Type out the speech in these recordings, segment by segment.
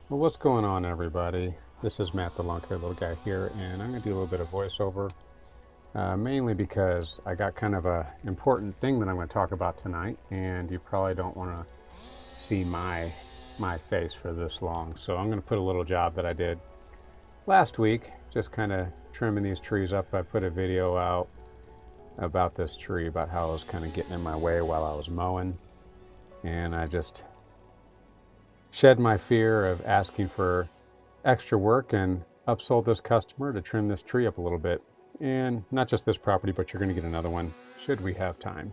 Well, what's going on, everybody? This is Matt, the lawn care little guy here, and I'm going to do a little bit of voiceover, mainly because I got kind of a important thing that I'm going to talk about tonight, and you probably don't want to see my face for this long. So I'm going to put a little job that I did last week, just kind of trimming these trees up. I put a video out about this tree, about how it was kind of getting in my way while I was mowing, and I just shed my fear of asking for extra work and upsold this customer to trim this tree up a little bit. And not just this property, but you're going to get another one should we have time.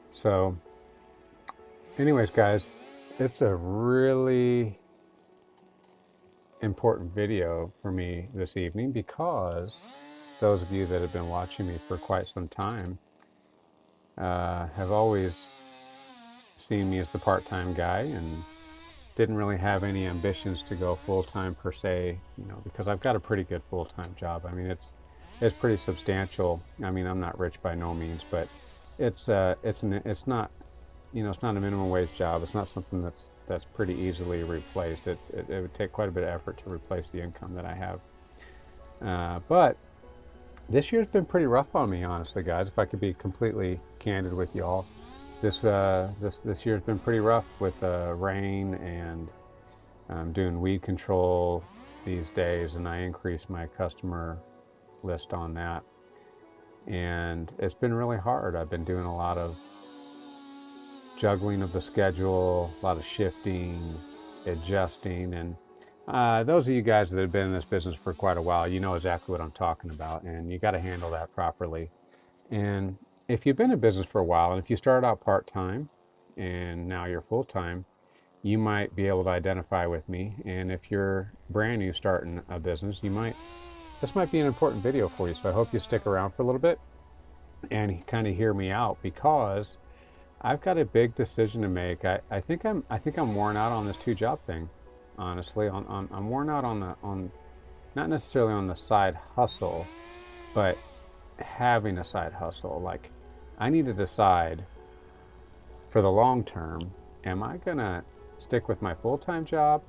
So, anyways, guys, it's a really important video for me this evening because those of you that have been watching me for quite some time have always seen me as the part-time guy and didn't really have any ambitions to go full-time per se, because I've got a pretty good full-time job. I mean, it's pretty substantial. I mean, I'm not rich by no means, but it's not, it's not a minimum wage job. It's not something that's pretty easily replaced. It would take quite a bit of effort to replace the income that I have. But this year's been pretty rough on me, honestly, guys. If I could be completely candid with y'all, this year's been pretty rough with rain, and I'm doing weed control these days, and I increased my customer list on that, and it's been really hard. I've been doing a lot of juggling of the schedule, a lot of shifting, adjusting, and those of you guys that have been in this business for quite a while, you know exactly what I'm talking about, and you got to handle that properly. And if you've been in business for a while, and if you started out part-time and now you're full-time, you might be able to identify with me. And if you're brand new starting a business, this might be an important video for you. So I hope you stick around for a little bit and kind of hear me out, because I've got a big decision to make. I think I'm worn out on this two-job thing. Honestly, I'm worn out on not necessarily on the side hustle, but having a side hustle. Like, I need to decide for the long term, am I gonna stick with my full-time job,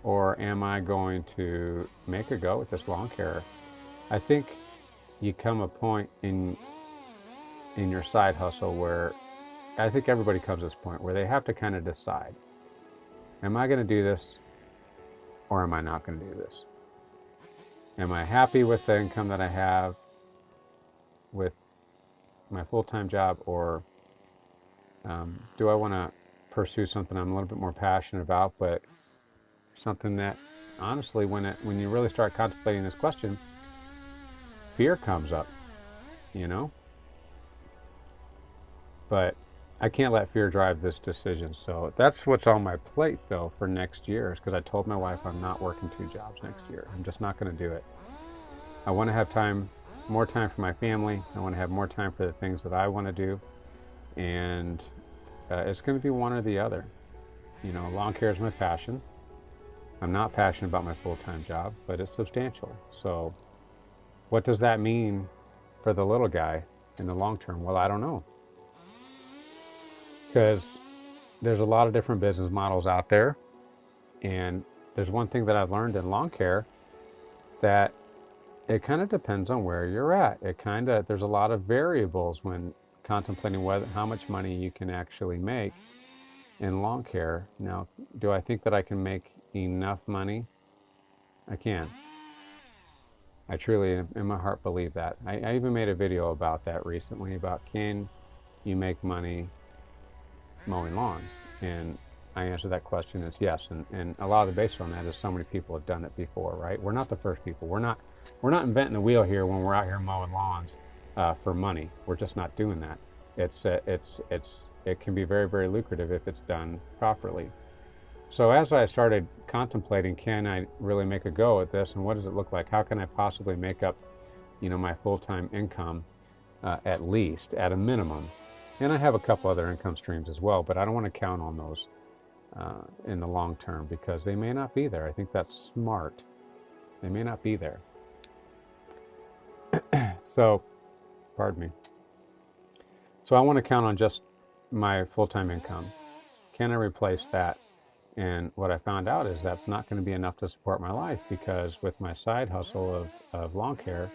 or am I going to make a go with this lawn care? I think you come a point in your side hustle where, I think everybody comes to this point where they have to kind of decide, am I going to do this, or am I not going to do this? Am I happy with the income that I have with my full-time job, or do I want to pursue something I'm a little bit more passionate about, but something that, honestly, when you really start contemplating this question, fear comes up, you know? But I can't let fear drive this decision. So that's what's on my plate, though, for next year, is because I told my wife I'm not working two jobs next year. I'm just not going to do it. I want to have more time for my family. I want to have more time for the things that I want to do. And it's going to be one or the other. Lawn care is my passion. I'm not passionate about my full-time job, but it's substantial. So what does that mean for the little guy in the long term? Well, I don't know. Because there's a lot of different business models out there. And there's one thing that I've learned in lawn care, that it kind of depends on where you're at. There's a lot of variables when contemplating how much money you can actually make in lawn care. Now, do I think that I can make enough money? I can. I truly, in my heart, believe that. I even made a video about that recently, about can you make money mowing lawns? And I answered that question as yes. And a lot of the basis on that is so many people have done it before, right? We're not the first people. We're not inventing the wheel here when we're out here mowing lawns for money. We're just not doing that. It can be very, very lucrative if it's done properly. So as I started contemplating, can I really make a go at this, and what does it look like? How can I possibly make up, my full-time income, at least, at a minimum? And I have a couple other income streams as well, but I don't want to count on those in the long term, because they may not be there. I think that's smart. They may not be there. So, pardon me. So I want to count on just my full-time income. Can I replace that And what I found out is that's not going to be enough to support my life, because with my side hustle of lawn care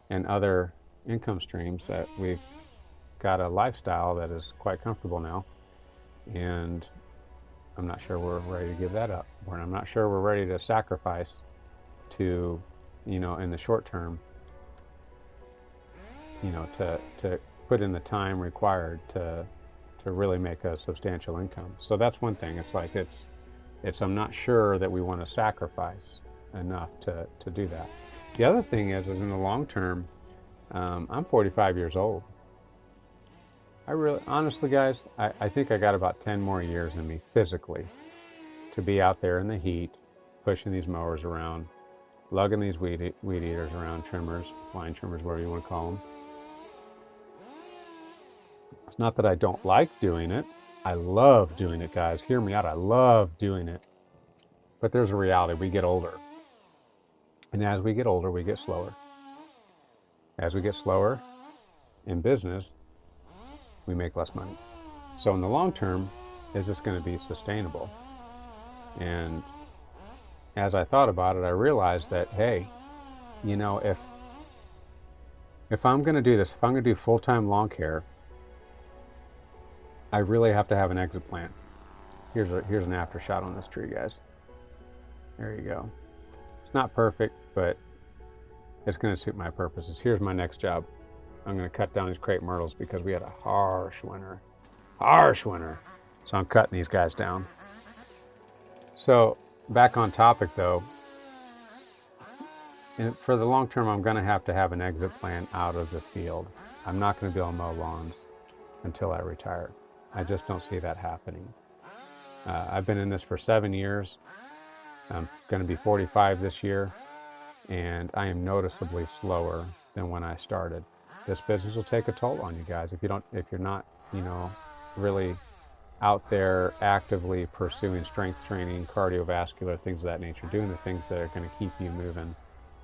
and other income streams, that we've got a lifestyle that is quite comfortable now. And I'm not sure we're ready to give that up. I'm not sure we're ready to sacrifice to, in the short term, to put in the time required to really make a substantial income. So that's one thing. It's I'm not sure that we want to sacrifice enough to do that. The other thing is in the long term, I'm 45 years old. I really, honestly, guys, I think I got about 10 more years in me physically to be out there in the heat, pushing these mowers around, lugging these weed eaters around, trimmers, line trimmers, whatever you want to call them. It's not that I don't like doing it. I love doing it, guys. Hear me out. I love doing it. But there's a reality. We get older. And as we get older, we get slower. As we get slower in business, we make less money. So in the long term, is this going to be sustainable? And as I thought about it, I realized that, hey, if I'm going to do this, if I'm going to do full-time lawn care, I really have to have an exit plan. Here's an after shot on this tree, guys. There you go. It's not perfect, but it's going to suit my purposes. Here's my next job. I'm going to cut down these crepe myrtles because we had a harsh winter. So I'm cutting these guys down. So back on topic though, and for the long term, I'm going to have an exit plan out of the field. I'm not going to be able to mow lawns until I retire. I just don't see that happening. I've been in this for 7 years. I'm going to be 45 this year, and I am noticeably slower than when I started. This business will take a toll on you guys if you're not, really out there actively pursuing strength training, cardiovascular, things of that nature, doing the things that are going to keep you moving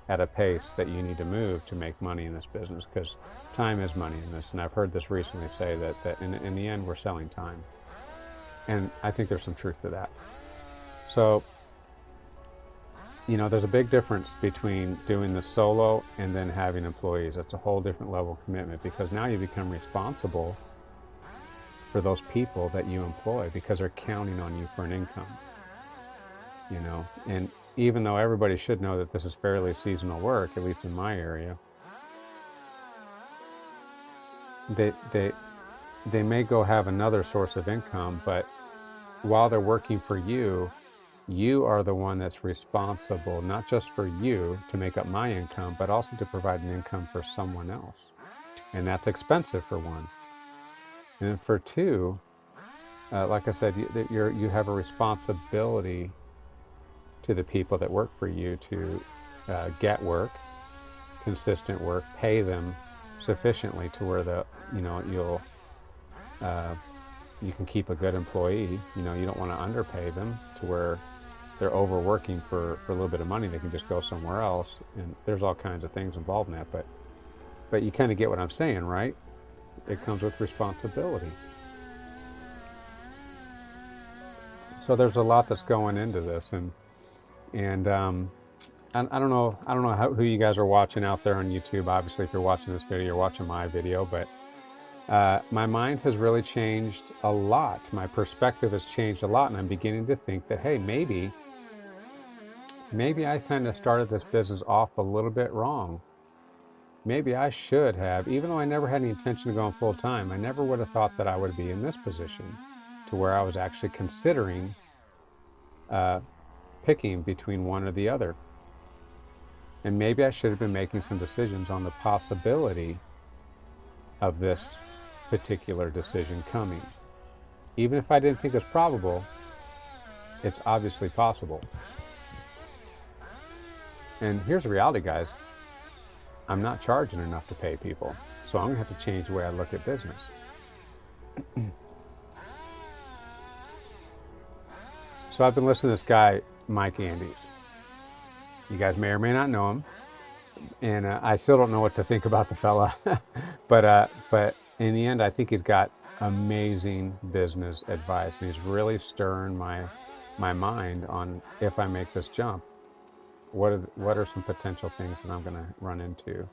at a pace that you need to move to make money in this business, because time is money in this. And I've heard this recently say that in the end, we're selling time. And I think there's some truth to that. So, there's a big difference between doing the solo and then having employees. It's a whole different level of commitment, because now you become responsible for those people that you employ, because they're counting on you for an income. And even though everybody should know that this is fairly seasonal work, at least in my area, they may go have another source of income, but while they're working for you, you are the one that's responsible, not just for you to make up my income, but also to provide an income for someone else. And that's expensive, for one. And for two, like I said, you have a responsibility to the people that work for you to get work, consistent work, pay them sufficiently to where you can keep a good employee. You don't want to underpay them to where they're overworking for a little bit of money. They can just go somewhere else, and there's all kinds of things involved in that. But you kind of get what I'm saying, right? It comes with responsibility. So there's a lot that's going into this, and I don't know who you guys are watching out there on YouTube. Obviously, if you're watching this video, you're watching my video, but my mind has really changed a lot. My perspective has changed a lot, and I'm beginning to think that, hey, maybe I kind of started this business off a little bit wrong. Maybe I should have, even though I never had any intention of going full time, I never would have thought that I would be in this position to where I was actually considering picking between one or the other. And maybe I should have been making some decisions on the possibility of this particular decision coming. Even if I didn't think it's probable, it's obviously possible. And here's the reality, guys. I'm not charging enough to pay people. So I'm going to have to change the way I look at business. So I've been listening to this guy, Mike Andes. You guys may or may not know him. And I still don't know what to think about the fella. But in the end, I think he's got amazing business advice. And he's really stirring my my mind on, if I make this jump, what are some potential things that I'm going to run into.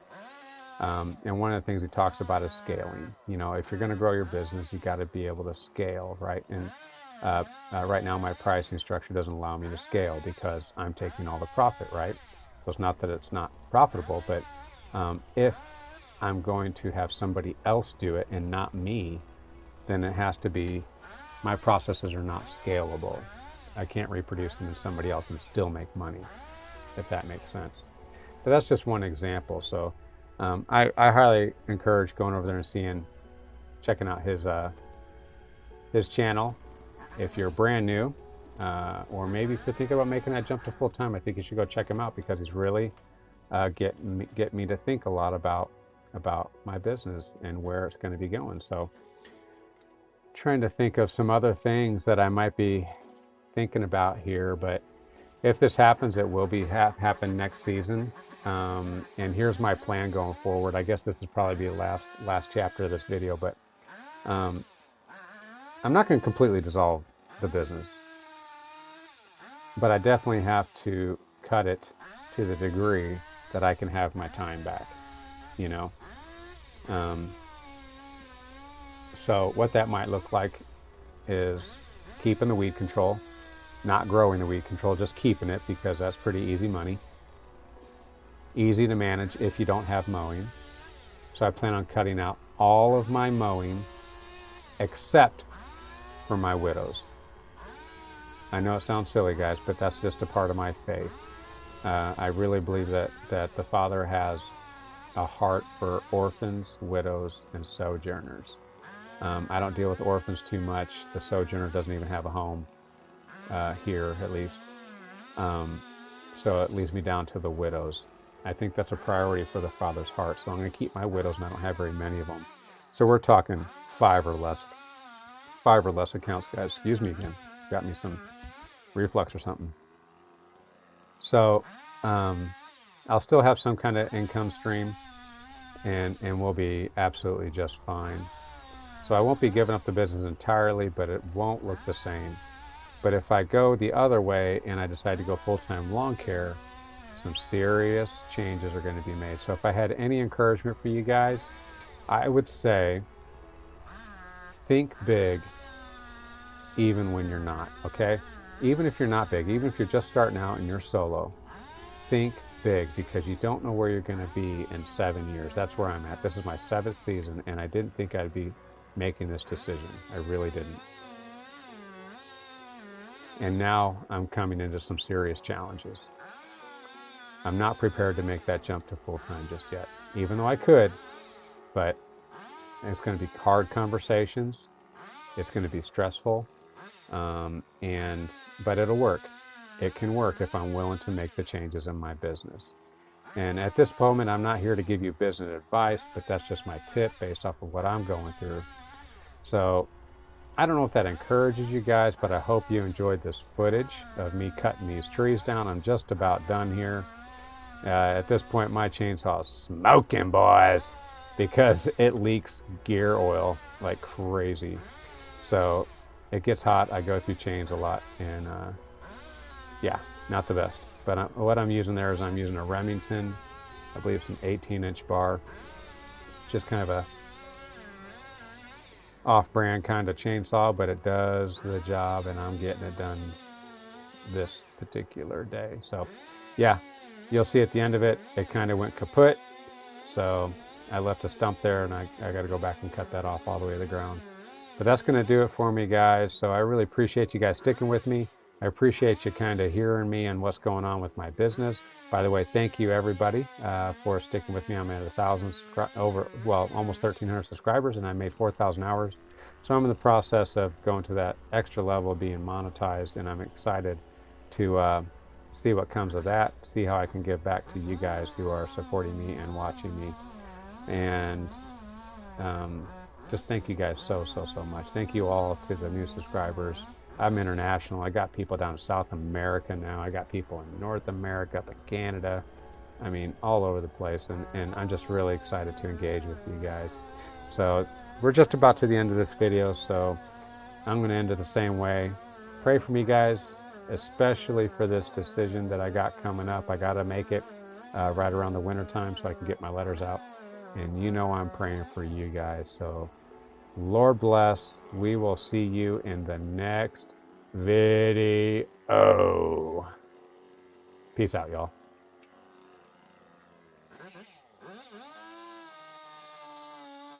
And one of the things he talks about is scaling. You know, if you're going to grow your business, you got to be able to scale, right? And right now my pricing structure doesn't allow me to scale because I'm taking all the profit, right? So it's not that it's not profitable, but if I'm going to have somebody else do it and not me, then it has to be, my processes are not scalable. I can't reproduce them in somebody else and still make money, if that makes sense. But that's just one example. So I highly encourage going over there and checking out his channel. If you're brand new, or maybe if you're thinking about making that jump to full time, I think you should go check him out, because he's really get me to think a lot about my business and where it's going to be going. So trying to think of some other things that I might be thinking about here, but if this happens, it will be happen next season. And here's my plan going forward. I guess this will probably be the last chapter of this video, but I'm not going to completely dissolve the business, but I definitely have to cut it to the degree that I can have my time back, you know. So what that might look like is keeping the weed control, not growing the weed control, just keeping it, because that's pretty easy money. Easy to manage if you don't have mowing. So I plan on cutting out all of my mowing except for my widows. I know it sounds silly, guys, but that's just a part of my faith. I really believe that the Father has a heart for orphans, widows, and sojourners. I don't deal with orphans too much. The sojourner doesn't even have a home here, at least. So it leaves me down to the widows. I think that's a priority for the Father's heart. So I'm going to keep my widows, and I don't have very many of them. So we're talking 5 or less accounts, guys. Excuse me again. Got me some reflux or something. So I'll still have some kind of income stream, and we'll be absolutely just fine. So I won't be giving up the business entirely, but it won't look the same. But if I go the other way and I decide to go full-time lawn care, some serious changes are going to be made. So if I had any encouragement for you guys, I would say think big even when you're not, okay? Even if you're not big, even if you're just starting out and you're solo, think big, because you don't know where you're going to be in 7 years. That's where I'm at. This is my 7th season, and I didn't think I'd be making this decision. I really didn't. And now I'm coming into some serious challenges. I'm not prepared to make that jump to full-time just yet, even though I could, but it's going to be hard conversations. It's going to be stressful, but it'll work. It can work if I'm willing to make the changes in my business. And at this moment, I'm not here to give you business advice, but that's just my tip based off of what I'm going through. So I don't know if that encourages you guys, but I hope you enjoyed this footage of me cutting these trees down. I'm just about done here. At this point, my chainsaw is smoking, boys, because it leaks gear oil like crazy. So it gets hot. I go through chains a lot, and yeah, not the best. But what I'm using there is I'm using a Remington, I believe some 18-inch bar, just kind of a off-brand kind of chainsaw, but it does the job, and I'm getting it done this particular day. So yeah, you'll see at the end of it, it kind of went kaput. So I left a stump there, and I got to go back and cut that off all the way to the ground. But that's going to do it for me, guys. So I really appreciate you guys sticking with me. I appreciate you kind of hearing me and what's going on with my business. By the way, thank you everybody for sticking with me. I'm at 1,000 almost 1,300 subscribers, and I made 4,000 hours. So I'm in the process of going to that extra level of being monetized, and I'm excited to see what comes of that, see how I can give back to you guys who are supporting me and watching me. And just thank you guys so much. Thank you all to the new subscribers. I'm international. I got people down in South America now. I got people in North America, up in Canada. I mean, all over the place. And I'm just really excited to engage with you guys. So we're just about to the end of this video. So I'm going to end it the same way. Pray for me, guys. especially for this decision that I got coming up. I got to make it right around the winter time so I can get my letters out. And you know I'm praying for you guys. So Lord bless. We will see you in the next video. Peace out, y'all.